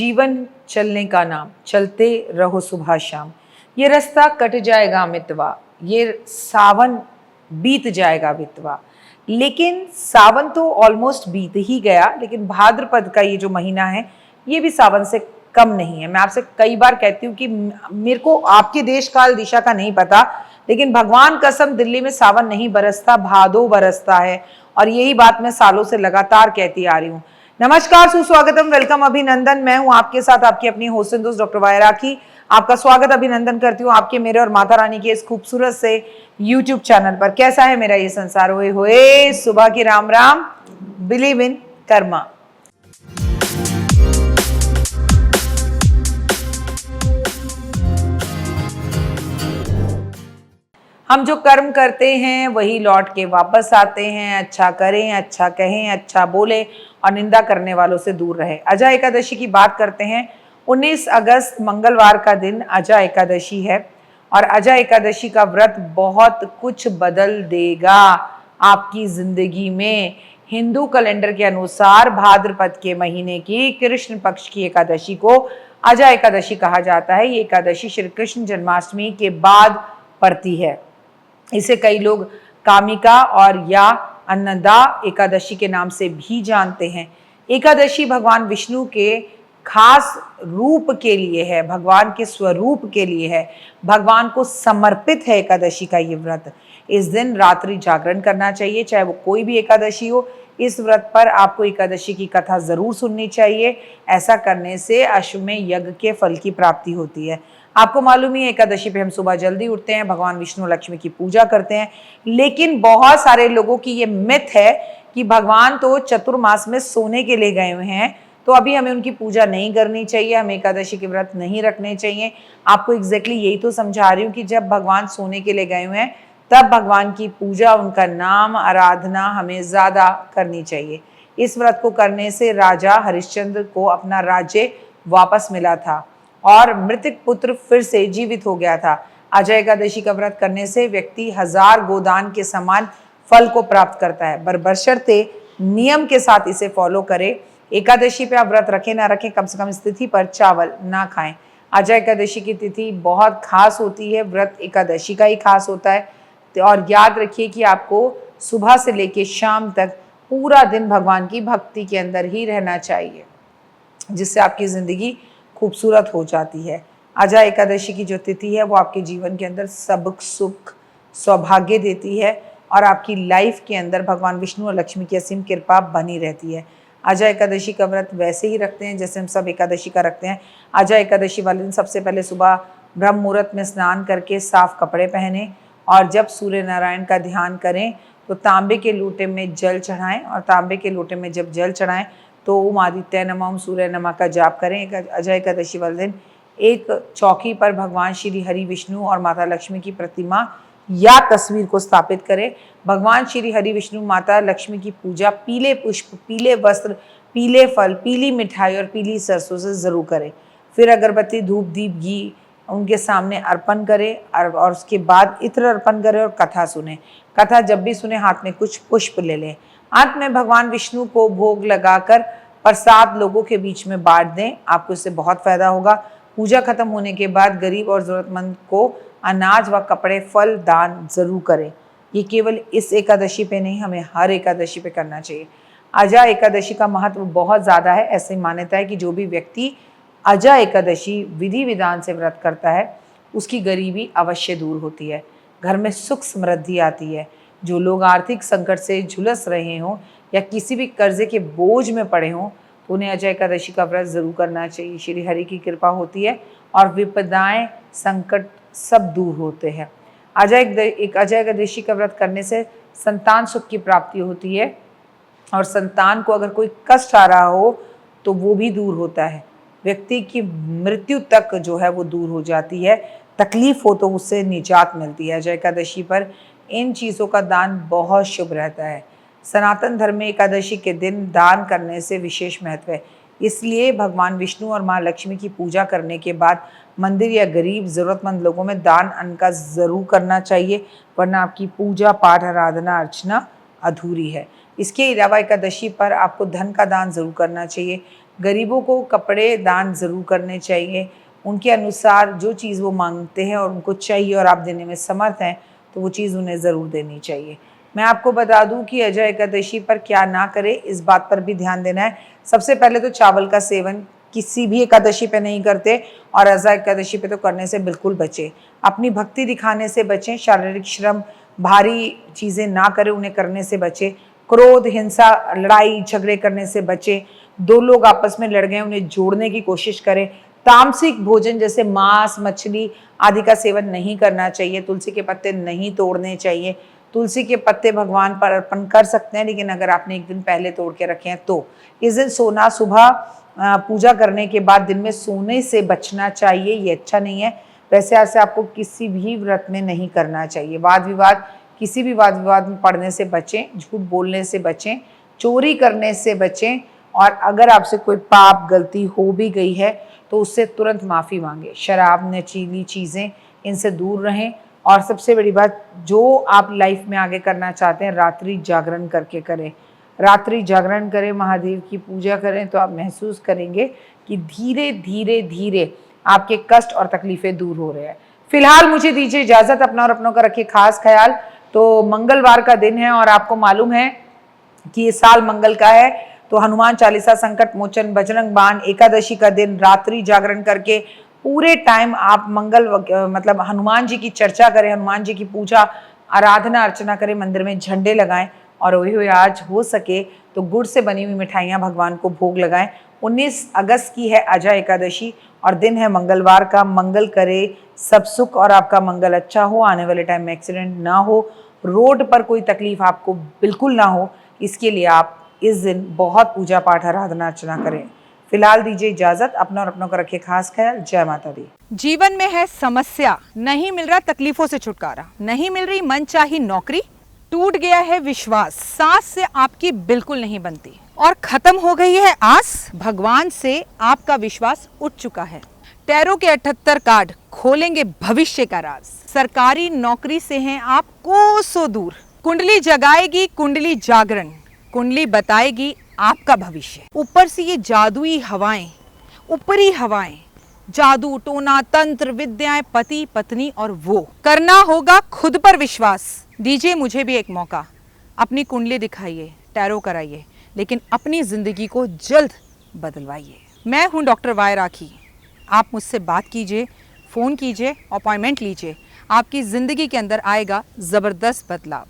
जीवन चलने का नाम, चलते रहो सुबह शाम। ये रास्ता कट जाएगा मितवा, ये सावन बीत जाएगा मितवा। लेकिन सावन तो ऑलमोस्ट बीत ही गया, लेकिन भाद्रपद का ये जो महीना है ये भी सावन से कम नहीं है। मैं आपसे कई बार कहती हूँ कि मेरे को आपके देश काल दिशा का नहीं पता, लेकिन भगवान कसम दिल्ली में सावन नहीं बरसता, भादो बरसता है। और यही बात मैं सालों से लगातार कहती आ रही हूँ। नमस्कार, सुस्वागतम, वेलकम, अभिनंदन। मैं हूं आपके साथ आपकी अपनी होस्ट दोस्त डॉक्टर वाय राखी। आपका स्वागत अभिनंदन करती हूँ आपके, मेरे और माता रानी के इस खूबसूरत से यूट्यूब चैनल पर। कैसा है मेरा ये संसार? होए होए सुबह की राम राम, बिलीव इन कर्मा। हम जो कर्म करते हैं वही लौट के वापस आते हैं। अच्छा करें, अच्छा कहें, अच्छा बोले और निंदा करने वालों से दूर रहे। अजा एकादशी की बात करते हैं। 19 अगस्त मंगलवार का दिन अजा एकादशी है और अजा एकादशी का व्रत बहुत कुछ बदल देगा आपकी जिंदगी में। हिंदू कैलेंडर के अनुसार भाद्रपद के महीने की कृष्ण पक्ष की एकादशी को अजा एकादशी कहा जाता है। ये एकादशी श्री कृष्ण जन्माष्टमी के बाद पड़ती है। इसे कई लोग कामिका और या अन्नदा एकादशी के नाम से भी जानते हैं। एकादशी भगवान विष्णु के खास रूप के लिए है, भगवान के स्वरूप के लिए है, भगवान को समर्पित है एकादशी का ये व्रत। इस दिन रात्रि जागरण करना चाहिए, चाहे वो कोई भी एकादशी हो। इस व्रत पर आपको एकादशी की कथा जरूर सुननी चाहिए। ऐसा करने से अश्वमेध यज्ञ के फल की प्राप्ति होती है। आपको मालूम ही है एकादशी पे हम सुबह जल्दी उठते हैं, भगवान विष्णु लक्ष्मी की पूजा करते हैं। लेकिन बहुत सारे लोगों की ये मिथ है कि भगवान तो चतुर्मास में सोने के लिए गए हुए हैं, तो अभी हमें उनकी पूजा नहीं करनी चाहिए, हमें एकादशी के व्रत नहीं रखने चाहिए। आपको एग्जैक्टली यही तो समझा रही हूँ कि जब भगवान सोने के लिए गए हुए हैं तब भगवान की पूजा, उनका नाम आराधना हमें ज्यादा करनी चाहिए। इस व्रत को करने से राजा हरिश्चंद्र को अपना राज्य वापस मिला था और मृतक पुत्र फिर से जीवित हो गया था। अजय एकादशी का व्रत करने से व्यक्ति 1000 गोदान के समान फल को प्राप्त करता है, बशर्ते नियम के साथ इसे फॉलो करे। एकादशी पे आप व्रत रखें ना रखें, कम से कम इस तिथि पर चावल ना खाएं। अजय एकादशी की तिथि बहुत खास होती है, व्रत एकादशी का ही खास होता है। और याद रखिए कि आपको सुबह से लेकर शाम तक पूरा दिन भगवान की भक्ति के अंदर ही रहना चाहिए, जिससे आपकी जिंदगी खूबसूरत हो जाती है। अजा एकादशी की जो तिथि है वो आपके जीवन के अंदर सब सुख सौभाग्य देती है और आपकी लाइफ के अंदर भगवान विष्णु और लक्ष्मी की असीम कृपा बनी रहती है। अजा एकादशी का व्रत वैसे ही रखते हैं जैसे हम सब एकादशी का रखते हैं। अजा एकादशी वाले दिन सबसे पहले सुबह ब्रह्म मुहूर्त में स्नान करके साफ कपड़े पहने और जब सूर्य नारायण का ध्यान करें तो तांबे के लोटे में जल चढ़ाएं और तांबे के लोटे में जब जल चढ़ाएं तो ओम आदित्य नमः, ओम सूर्य नमः का जाप करें। अजय एकादशी वाले दिन एक चौकी पर भगवान श्री हरि विष्णु और माता लक्ष्मी की प्रतिमा या तस्वीर को स्थापित करें। भगवान श्री हरि विष्णु माता लक्ष्मी की पूजा पीले पुष्प, पीले वस्त्र, पीले फल, पीली मिठाई और पीली सरसों से जरूर करें। फिर अगरबत्ती, धूप, दीप, घी उनके सामने अर्पण करें और उसके बाद इत्र अर्पण करें और कथा सुने। कथा जब भी सुने हाथ में कुछ पुष्प ले लें। अंत में भगवान विष्णु को भोग लगाकर प्रसाद लोगों के बीच में बांट दें, आपको इससे बहुत फायदा होगा। पूजा खत्म होने के बाद गरीब और जरूरतमंद को अनाज व कपड़े, फल दान जरूर करें। ये केवल इस एकादशी पे नहीं, हमें हर एकादशी पे करना चाहिए। अजा एकादशी का महत्व बहुत ज़्यादा है। ऐसी मान्यता है कि जो भी व्यक्ति अजा एकादशी विधि विधान से व्रत करता है उसकी गरीबी अवश्य दूर होती है, घर में सुख समृद्धि आती है। जो लोग आर्थिक संकट से झुलस रहे हों या किसी भी कर्जे के बोझ में पड़े हों तो उन्हें अजय एकादशी का व्रत जरूर करना चाहिए। श्री हरि की कृपा होती है और विपदाएं, संकट सब दूर होते हैं। अजय एकादशी का व्रत करने से संतान सुख की प्राप्ति होती है और संतान को अगर कोई कष्ट आ रहा हो तो वो भी दूर होता है। व्यक्ति की मृत्यु तक जो है वो दूर हो जाती है, तकलीफ हो तो उससे निजात मिलती है। अजय एकादशी पर इन चीज़ों का दान बहुत शुभ रहता है। सनातन धर्म में एकादशी के दिन दान करने से विशेष महत्व है, इसलिए भगवान विष्णु और माँ लक्ष्मी की पूजा करने के बाद मंदिर या गरीब जरूरतमंद लोगों में दान अन्न का जरूर करना चाहिए, वरना आपकी पूजा पाठ आराधना अर्चना अधूरी है। इसके अलावा एकादशी पर आपको धन का दान जरूर करना चाहिए। गरीबों को कपड़े दान ज़रूर करने चाहिए, उनके अनुसार जो चीज़ वो मांगते हैं और उनको चाहिए और आप देने में समर्थ हैं तो वो चीज़ उन्हें ज़रूर देनी चाहिए। मैं आपको बता दूं कि अजय एकादशी पर क्या ना करें, इस बात पर भी ध्यान देना है। सबसे पहले तो चावल का सेवन किसी भी एकादशी पे नहीं करते और अजय एकादशी पे तो करने से बिल्कुल बचें। अपनी भक्ति दिखाने से बचें, शारीरिक श्रम, भारी चीज़ें ना करें, उन्हें करने से बचें। क्रोध, हिंसा, लड़ाई झगड़े करने से बचें। दो लोग आपस में लड़ गए उन्हें जोड़ने की कोशिश करें। तामसिक भोजन जैसे मांस, मछली आदि का सेवन नहीं करना चाहिए। तुलसी के पत्ते नहीं तोड़ने चाहिए। तुलसी के पत्ते भगवान पर अर्पण कर सकते हैं, लेकिन अगर आपने एक दिन पहले तोड़ के रखे हैं तो इस दिन सोना, सुबह पूजा करने के बाद दिन में सोने से बचना चाहिए, ये अच्छा नहीं है। वैसे ऐसे आपको किसी भी व्रत में नहीं करना चाहिए। वाद विवाद, किसी भी वाद विवाद में पड़ने से बचें, झूठ बोलने से बचें, चोरी करने से बचें और अगर आपसे कोई पाप गलती हो भी गई है तो उससे तुरंत माफ़ी मांगे। शराब, नशीली चीज़ें, इनसे दूर रहें। और सबसे बड़ी बात, जो आप लाइफ में आगे करना चाहते हैं रात्रि जागरण करके करें। रात्रि जागरण करें, महादेव की पूजा करें तो आप महसूस करेंगे कि धीरे धीरे धीरे आपके कष्ट और तकलीफ़ें दूर हो रहे हैं। फिलहाल मुझे दीजिए इजाज़त, अपना और अपनों का रखिए खास ख्याल। तो मंगलवार का दिन है और आपको मालूम है कि ये साल मंगल का है, तो हनुमान चालीसा, संकट मोचन, बजरंग बाण, एकादशी का दिन रात्रि जागरण करके पूरे टाइम आप मंगल मतलब हनुमान जी की चर्चा करें, हनुमान जी की पूजा, आराधना अर्चना करें, मंदिर में झंडे लगाएं और वही हुए आज हो सके तो गुड़ से बनी हुई मिठाइयाँ भगवान को भोग लगाएं। 19 अगस्त की है अजय एकादशी और दिन है मंगलवार का। मंगल करे सब सुख और आपका मंगल अच्छा हो, आने वाले टाइम में एक्सीडेंट ना हो, रोड पर कोई तकलीफ आपको बिल्कुल ना हो, इसके लिए आप इस दिन बहुत पूजा पाठ, आराधना अर्चना करें। फिलहाल दीजिए इजाजत, अपना और अपनों का रखिए खास ख्याल। जय माता दी। जीवन में है समस्या, नहीं मिल रहा तकलीफों से छुटकारा, नहीं मिल रही मनचाही नौकरी, टूट गया है विश्वास, सांस से आपकी बिल्कुल नहीं बनती और खत्म हो गई है आस, भगवान से आपका विश्वास उठ चुका है। टैरो के 78 कार्ड खोलेंगे भविष्य का राज। सरकारी नौकरी से हैं आप कोसों दूर। कुंडली जगाएगी कुंडली जागरण, कुंडली बताएगी आपका भविष्य। ऊपर से ये जादुई हवाएं, ऊपरी हवाएं, जादू टोना तंत्र विद्याएं, पति पत्नी और वो करना होगा खुद पर विश्वास। दीजिए मुझे भी एक मौका, अपनी कुंडली दिखाइए, टैरो कराइए, लेकिन अपनी जिंदगी को जल्द बदलवाइए। मैं हूं डॉक्टर वाई राखी। आप मुझसे बात कीजिए, फ़ोन कीजिए, अपॉइंटमेंट लीजिए, आपकी ज़िंदगी के अंदर आएगा ज़बरदस्त बदलाव।